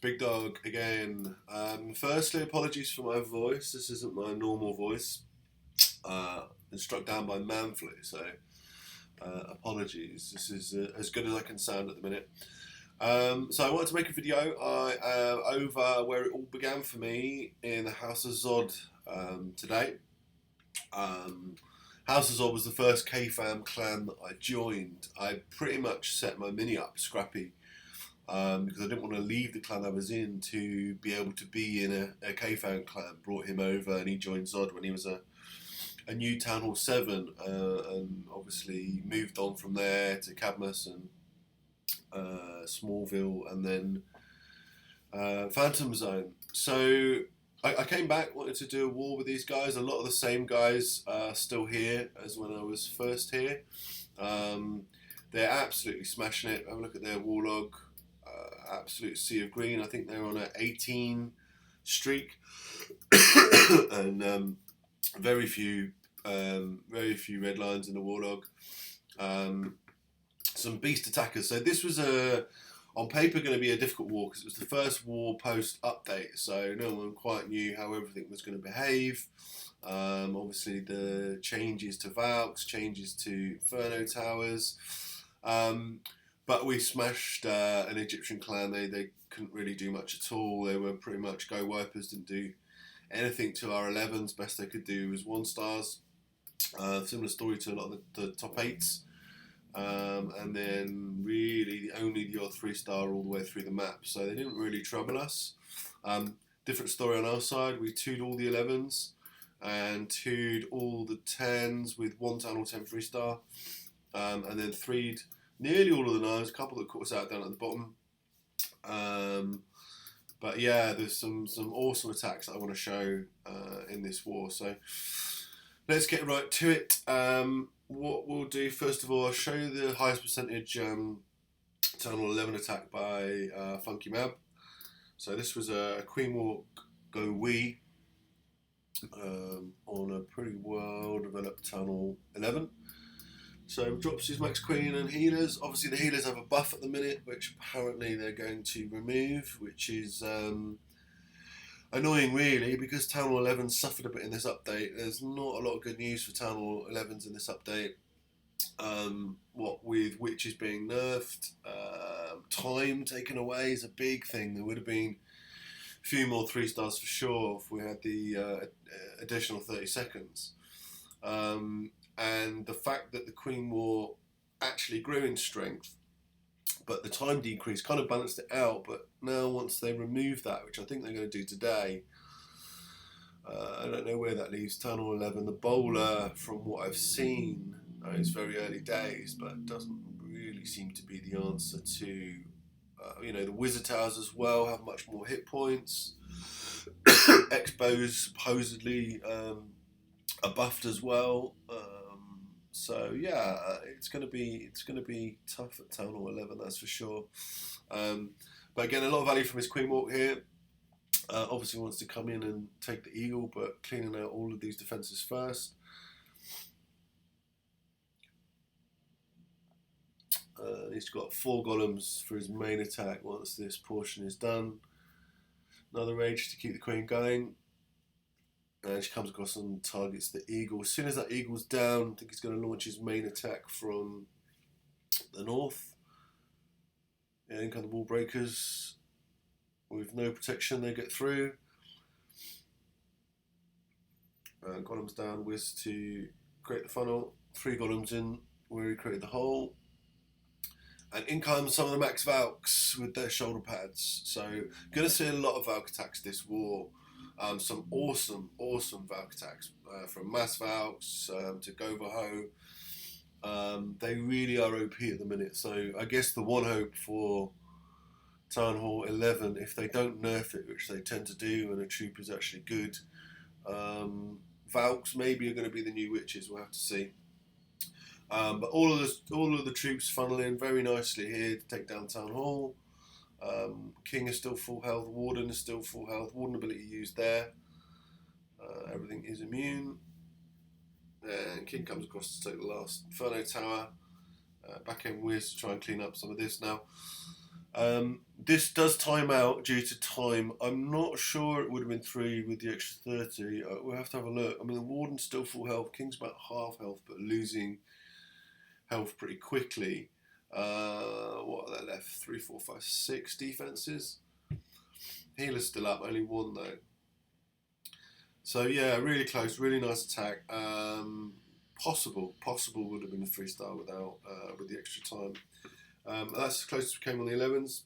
Big Dog again. Firstly, apologies for my voice. This isn't my normal voice. Been struck down by man flu, so apologies. This is as good as I can sound at the minute. So I wanted to make a video over where it all began for me in the House of Zod today. House of Zod was the first K-Fam clan that I joined. I pretty much set my mini up, Scrappy, because I didn't want to leave the clan I was in to be able to be in a K-Fam clan. Brought him over and he joined Zod when he was a new Town Hall 7, and obviously moved on from there to Cadmus and Smallville and then Phantom Zone. So I came back, wanted to do a war with these guys. A lot of the same guys are still here as when I was first here. They're absolutely smashing it. Have a look at their war log. Absolute sea of green. I think they're on an 18 streak, and very few red lines in the war log. Some beast attackers. So this was on paper going to be a difficult war because it was the first war post update, so no one quite knew how everything was going to behave. Obviously the changes to Valks, changes to Inferno Towers, but we smashed an Egyptian clan. They couldn't really do much at all. They were pretty much go wipers, didn't do anything to our 11s. Best they could do was 1 stars. Similar story to a lot of the top 8s. And then really only the odd 3-star all the way through the map, so they didn't really trouble us. Different story on our side. We 2'd all the 11s and 2'd all the 10s with 1 Town Hall 10 3-star, and then 3'd nearly all of the 9s, a couple that caught us out down at the bottom. But yeah, there's some awesome attacks that I want to show in this war, so let's get right to it. What we'll do, first of all, I'll show you the highest percentage Town Hall 11 attack by Funky Mab. So this was a Queen Walk Go Wee on a pretty well developed Town Hall 11. So drops his Max Queen and healers. Obviously the healers have a buff at the minute, which apparently they're going to remove, which is annoying really, because Town Hall 11 suffered a bit in this update. There's not a lot of good news for Town Hall 11s in this update. What with witches being nerfed, time taken away is a big thing. There would have been a few more 3-stars for sure if we had the additional 30 seconds. And the fact that the Queen War actually grew in strength, but the time decrease kind of balanced it out. But now once they remove that, which I think they're going to do today, I don't know where that leaves Town Hall 11. The bowler, from what I've seen, it's very early days, but doesn't really seem to be the answer to, the Wizard Towers as well have much more hit points. Expos supposedly are buffed as well. So yeah, it's gonna be tough at Town Hall 11, that's for sure. But again, a lot of value from his Queen Walk here. Obviously wants to come in and take the Eagle, but cleaning out all of these defences first. He's got 4 golems for his main attack once this portion is done. Another rage to keep the Queen going. And she comes across and targets the Eagle. As soon as that Eagle's down, I think he's going to launch his main attack from the north. Yeah, in come the Wall Breakers. With no protection, they get through. Golems down, Wiz to create the funnel. 3 golems in, where he created the hole. And in comes some of the Max Valks with their shoulder pads. So, going to see a lot of Valk attacks this war. Some awesome Valk attacks, from Mass Valks to Govaho. They really are OP at the minute, so I guess the one hope for Town Hall 11, if they don't nerf it, which they tend to do, and a troop is actually good, Valks maybe are going to be the new witches, we'll have to see. But all of the troops funnel in very nicely here to take down Town Hall. King is still full health, Warden is still full health, Warden ability used there. Everything is immune. And King comes across to take the last Inferno Tower. Back in Wiz to try and clean up some of this now. This does time out due to time. I'm not sure it would have been 3 with the extra 30. We'll have to have a look. I mean, the Warden's still full health. King's about half health, but losing health pretty quickly. What are they left? 3, 4, 5, 6 defenses. Healer's still up, only 1 though. So yeah, really close, really nice attack. Possible would have been a 3-star without with the extra time. That's as close as we came on the 11s.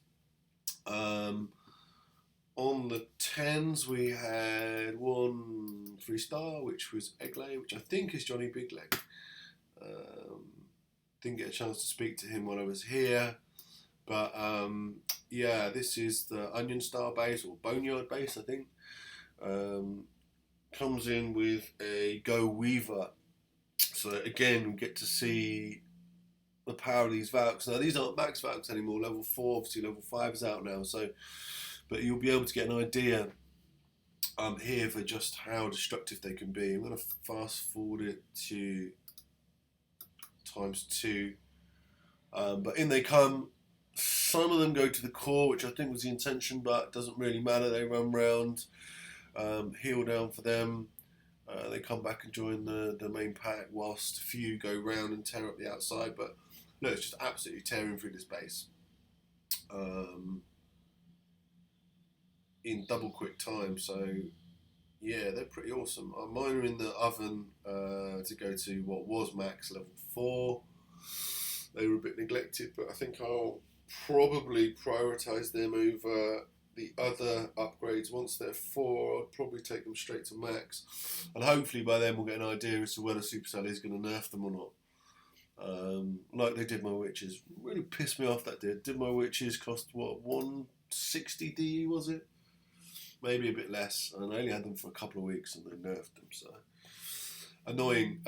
On the 10s, we had 1 3-star, which was Eggley, which I think is Johnny Bigleg. Didn't get a chance to speak to him while I was here. But yeah, this is the Onion Star base, or Boneyard base, I think. Comes in with a Go Weaver. So again, we get to see the power of these Valks. Now, these aren't max Valks anymore. Level 4, obviously level 5 is out now. So, but you'll be able to get an idea here for just how destructive they can be. I'm going to fast forward it to ×2. But in they come. Some of them go to the core, which I think was the intention, but it doesn't really matter. They run round, heal down for them. They come back and join the main pack, whilst a few go round and tear up the outside. But look, it's just absolutely tearing through this base in double quick time. So yeah, they're pretty awesome. Mine are in the oven to go to what was max level 4. They were a bit neglected, but I think I'll probably prioritise them over the other upgrades. Once they're 4, I'll probably take them straight to max, and hopefully by then we'll get an idea as to whether Supercell is going to nerf them or not. Like they did my witches. Really pissed me off, that did my witches cost what, 160 DE was it? Maybe a bit less, and I only had them for a couple of weeks and they nerfed them, so annoying.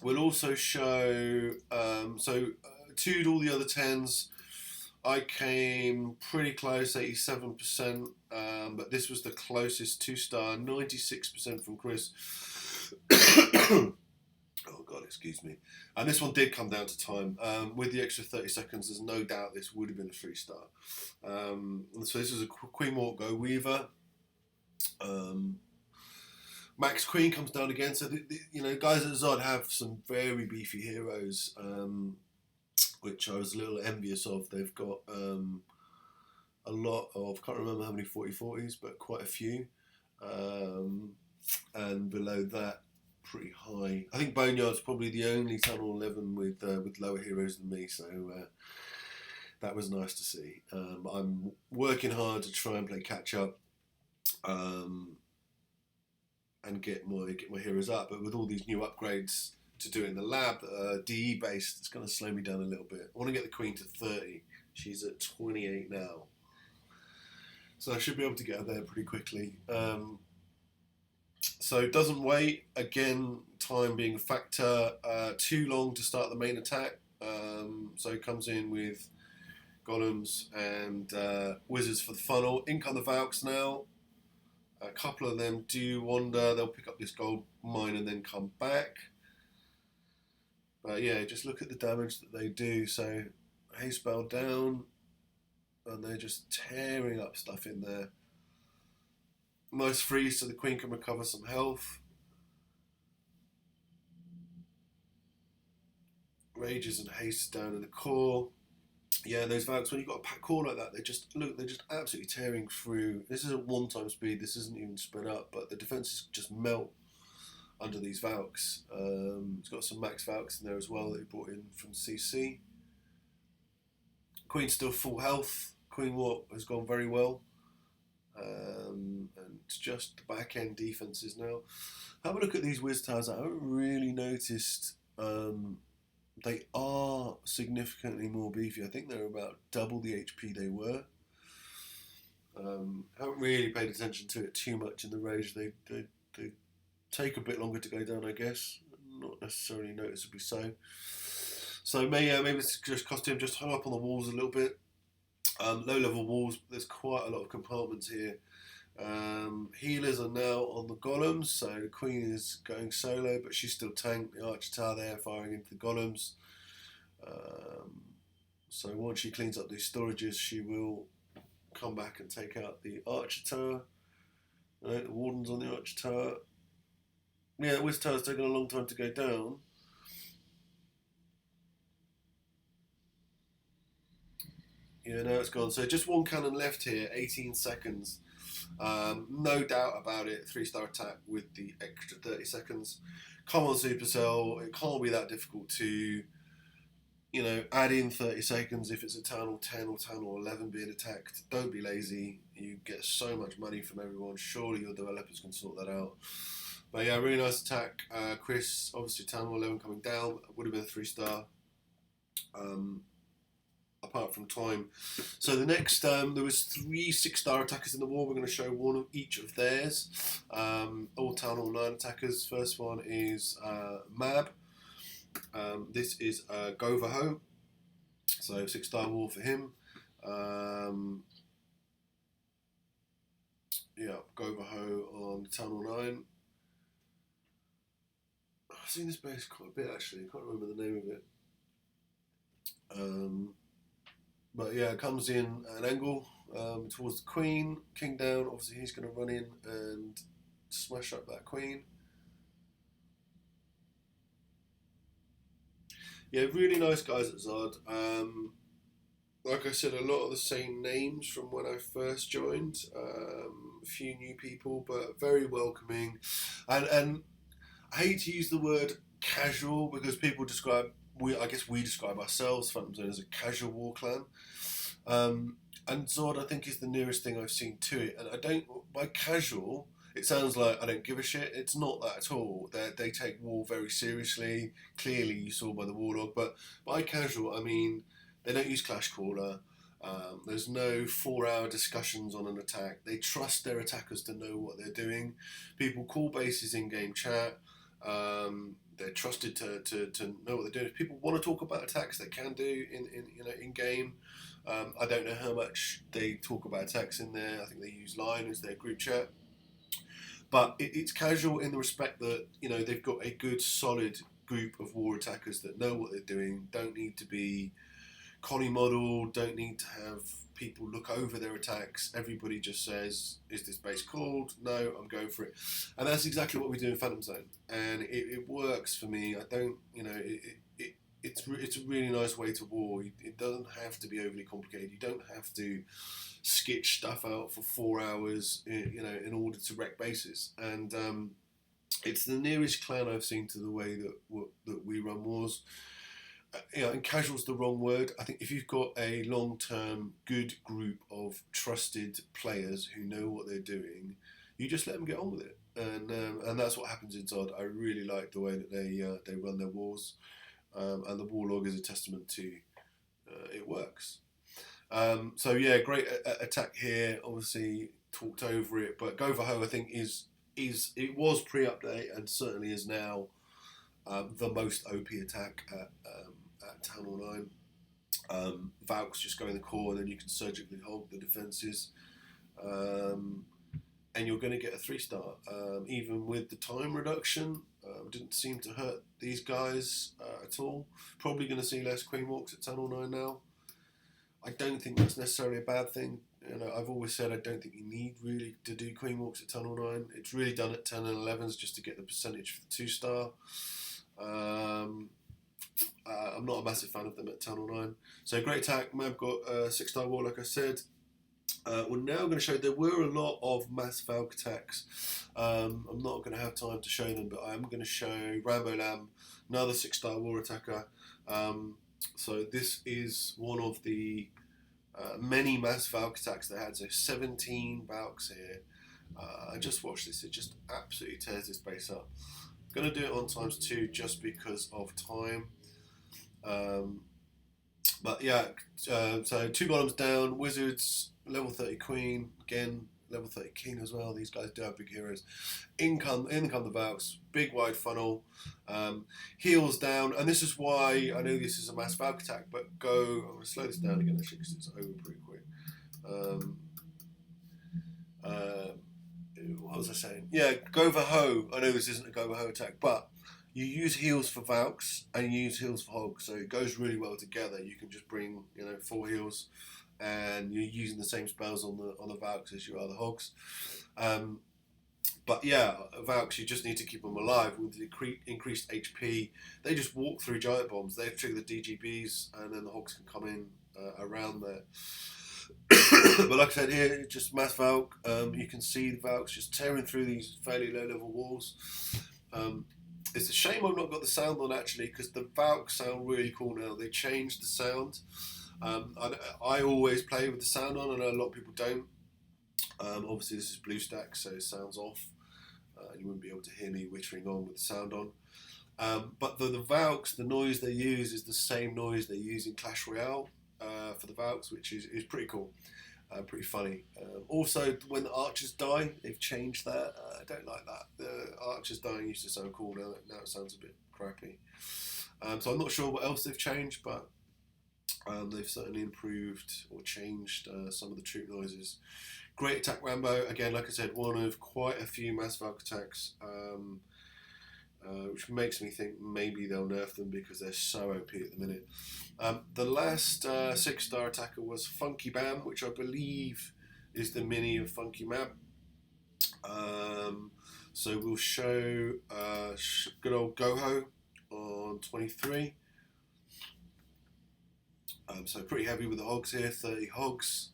We'll also show, to'd all the other 10s. I came pretty close, 87%, but this was the closest 2-star, 96% from Chris. Oh God, excuse me. And this one did come down to time. With the extra 30 seconds, there's no doubt this would have been a 3-star. So this is a Queen Walk Go Weaver. Max Queen comes down again. So guys at Zod have some very beefy heroes, which I was a little envious of. They've got a lot of, can't remember how many 40/40s, but quite a few. And below that, pretty high. I think Boneyard's probably the only Tunnel 11 with lower heroes than me, so that was nice to see. I'm working hard to try and play catch up. And get my heroes up, but with all these new upgrades to do it in the lab, DE based, it's going to slow me down a little bit. I want to get the Queen to 30. She's at 28 now, so I should be able to get her there pretty quickly. So it doesn't wait. Again, time being a factor. Too long to start the main attack. So it comes in with golems and wizards for the funnel. In come the Valks now. A couple of them do wander. They'll pick up this gold mine and then come back. But yeah, just look at the damage that they do. So haste spell down, and they're just tearing up stuff in there. Nice freeze so the Queen can recover some health. Rages and haste down in the core. Yeah, those Valks, when you've got a pack core like that, they're just absolutely tearing through. This is at 1x speed, this isn't even spread up, but the defences just melt under these Valks. It's got some max Valks in there as well that he brought in from CC. Queen's still full health. Queen Walk has gone very well. And it's just the back end defences now. Have a look at these Wiz Towers. I haven't really noticed. They are significantly more beefy. I think they're about double the HP they were. Haven't really paid attention to it too much in the rage. They take a bit longer to go down, I guess. Not necessarily noticeably so. So maybe it's just costume just hung up on the walls a little bit. Low level walls. There's quite a lot of compartments here. Healers are now on the golems, so the Queen is going solo, but she's still tanked. The Archer Tower there firing into the golems. So once she cleans up these storages, she will come back and take out the Archer Tower. Right, the Warden's on the Archer Tower. Yeah, the Wizard Tower's taken a long time to go down. Yeah, now it's gone. So just one cannon left here, 18 seconds. No doubt about it, 3-star attack with the extra 30 seconds. Come on, Supercell, it can't be that difficult to, add in 30 seconds if it's a Town Hall 10 or Town Hall 11 being attacked. Don't be lazy. You get so much money from everyone. Surely your developers can sort that out. But yeah, really nice attack. Chris, obviously Town Hall 11 coming down. Would have been a 3-star. Apart from time. So the next, there was 3 6-star attackers in the war. We're going to show one of each of theirs. All Town Hall 9 attackers. First one is Mab. This is Govaho. So 6-star war for him. Yeah, Govaho on Town Hall 9. I've seen this base quite a bit actually. I can't remember the name of it. But yeah, it comes in at an angle towards the Queen. King down, obviously he's going to run in and smash up that Queen. Yeah, really nice guys at Zod. Like I said, a lot of the same names from when I first joined. A few new people, but very welcoming. And I hate to use the word casual because people describe, I guess we describe ourselves, Phantom Zone, as a casual war clan. And Zod, I think, is the nearest thing I've seen to it. And by casual, it sounds like I don't give a shit. It's not that at all. They take war very seriously. Clearly, you saw by the Warlord. But by casual, I mean, they don't use Clash Caller. There's no 4-hour discussions on an attack. They trust their attackers to know what they're doing. People call bases in game chat. They're trusted to know what they're doing. If people want to talk about attacks, they can do in game. I don't know how much they talk about attacks in there. I think they use Line as their group chat. But it's casual in the respect that they've got a good solid group of war attackers that know what they're doing. Don't need to be Connie model. Don't need to have people look over their attacks. Everybody just says, is this base called? No, I'm going for it. And that's exactly what we do in Phantom Zone. And it works for me. I don't, it's a really nice way to war. It doesn't have to be overly complicated. You don't have to sketch stuff out for 4 hours, in order to wreck bases. And it's the nearest clan I've seen to the way that we run wars. And casual's the wrong word. I think if you've got a long-term good group of trusted players who know what they're doing, you just let them get on with it, and that's what happens in Zod. I really like the way that they run their wars, and the Warlog is a testament to it works. So yeah, great attack here. Obviously talked over it, but Govaho I think is it was pre-update and certainly is now the most OP attack at Town Hall 9. Valks just go in the core and then you can surgically hold the defences. And you're going to get a 3-star. Even with the time reduction, didn't seem to hurt these guys at all. Probably going to see less Queen Walks at Town Hall 9 now. I don't think that's necessarily a bad thing. I've always said I don't think you need really to do Queen Walks at Town Hall 9. It's really done at 10 and 11s just to get the percentage for the 2-star. I'm not a massive fan of them at Town Hall 9. So great attack. Mab got a 6-star war, like I said. We're now going to show there were a lot of mass Valk attacks. I'm not going to have time to show them, but I'm going to show Rambo Lamb, another 6-star war attacker. So this is one of the many mass Valk attacks they had. So 17 Valks here. I just watched this. It just absolutely tears this base up. I'm going to do it on ×2 just because of time. But yeah, so 2 bottoms down. Wizards, level 30 Queen, again level 30 King as well. These guys do have big heroes. In come the Valks, big wide funnel, heals down, and this is why I know this is a mass Valk attack, but I'm going to slow this down again actually because it's over pretty quick. What was I saying? Yeah, Govaho. I know this isn't a Govaho attack, but you use heals for Valks and you use heals for Hogs, so it goes really well together. You can just bring 4 heals, and you're using the same spells on the Valks as you are the Hogs. But yeah, Valks, you just need to keep them alive with the increased HP. They just walk through giant bombs. They trigger the DGBs, and then the Hogs can come in around there. But like I said, here it's just mass Valk. You can see the Valks just tearing through these fairly low level walls. It's a shame I've not got the sound on actually, because the Valks sound really cool now. They changed the sound. I always play with the sound on. I know a lot of people don't. Obviously this is BlueStack, so it sounds off. You wouldn't be able to hear me whittering on with the sound on. But the Valks, the noise they use is the same noise they use in Clash Royale for the Valks, which is pretty cool, pretty funny. Also, when the archers die, they've changed that. I don't like that. The archers dying used to sound cool, now it sounds a bit crappy. So I'm not sure what else they've changed, but they've certainly improved or changed some of the troop noises. Great attack Rambo, again, like I said, one of quite a few mass Valk attacks, which makes me think maybe they'll nerf them because they're so OP at the minute. The last 6-star attacker was Funky Bam, which I believe is the mini of Funky Mab. So we'll show good old Goho on 23. So pretty heavy with the Hogs here, 30 Hogs.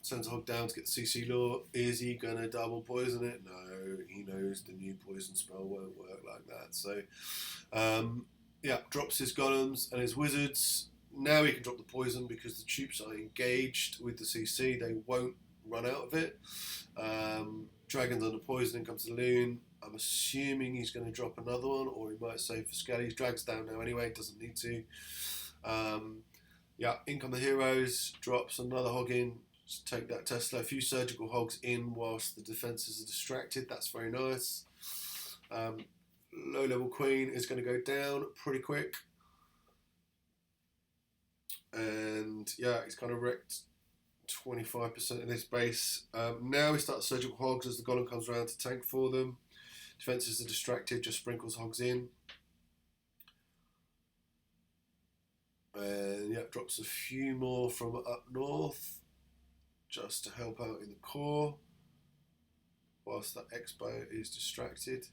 Sends a Hog down to get the CC lure. Is he going to double poison it? No, he knows the new poison spell won't work like that. So, yeah, drops his golems and his wizards. Now he can drop the poison because the troops are engaged with the CC. They won't run out of it. Dragons under poison, in comes the loon. I'm assuming he's going to drop another one, or he might save for Skelly's. Drag's down now anyway, doesn't need to. Yeah, in come the heroes. Drops another Hog in. Just take that Tesla. A few surgical Hogs in whilst the defences are distracted. That's very nice. Low level Queen is going to go down pretty quick. And yeah, he's kind of wrecked 25% of this base. Now we start surgical Hogs as the Golem comes around to tank for them. Defences are distracted, just sprinkles Hogs in. And yeah, drops a few more from up north, just to help out in the core, whilst that Expo is distracted.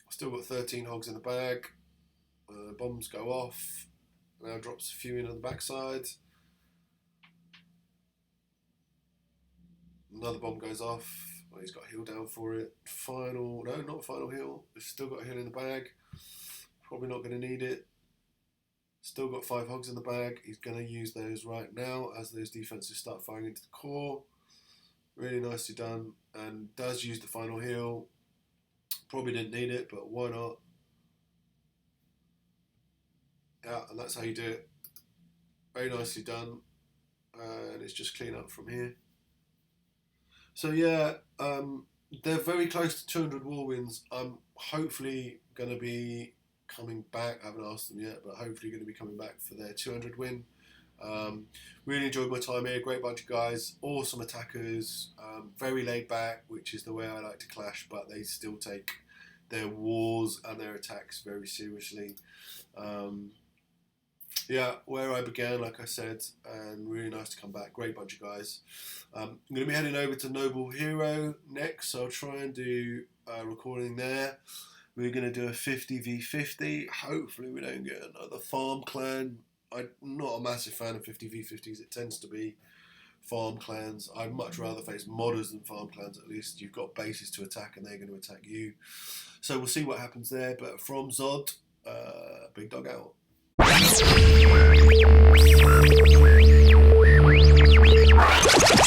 Still got 13 Hogs in the bag. Bombs go off. Now drops a few in on the backside. Another bomb goes off. Well, he's got a heal down for it. No, not final heal. He's still got a heal in the bag. Probably not going to need it. Still got 5 Hogs in the bag. He's going to use those right now as those defenses start firing into the core. Really nicely done. And does use the final heal. Probably didn't need it, but why not? Yeah, and that's how you do it. Very nicely done. And it's just clean up from here. So yeah, they're very close to 200 war wins. I'm hopefully going to be coming back. I haven't asked them yet, but hopefully going to be coming back for their 200 win. Really enjoyed my time here. Great bunch of guys, awesome attackers, very laid back, which is the way I like to clash, but they still take their wars and their attacks very seriously. Yeah, where I began, like I said, and really nice to come back. Great bunch of guys. I'm going to be heading over to Noble Hero next, so I'll try and do a recording there. We're going to do a 50v50. Hopefully we don't get another farm clan. I'm not a massive fan of 50v50s. It tends to be farm clans. I'd much rather face modders than farm clans. At least you've got bases to attack and they're going to attack you. So we'll see what happens there. But from Zod, big dog out.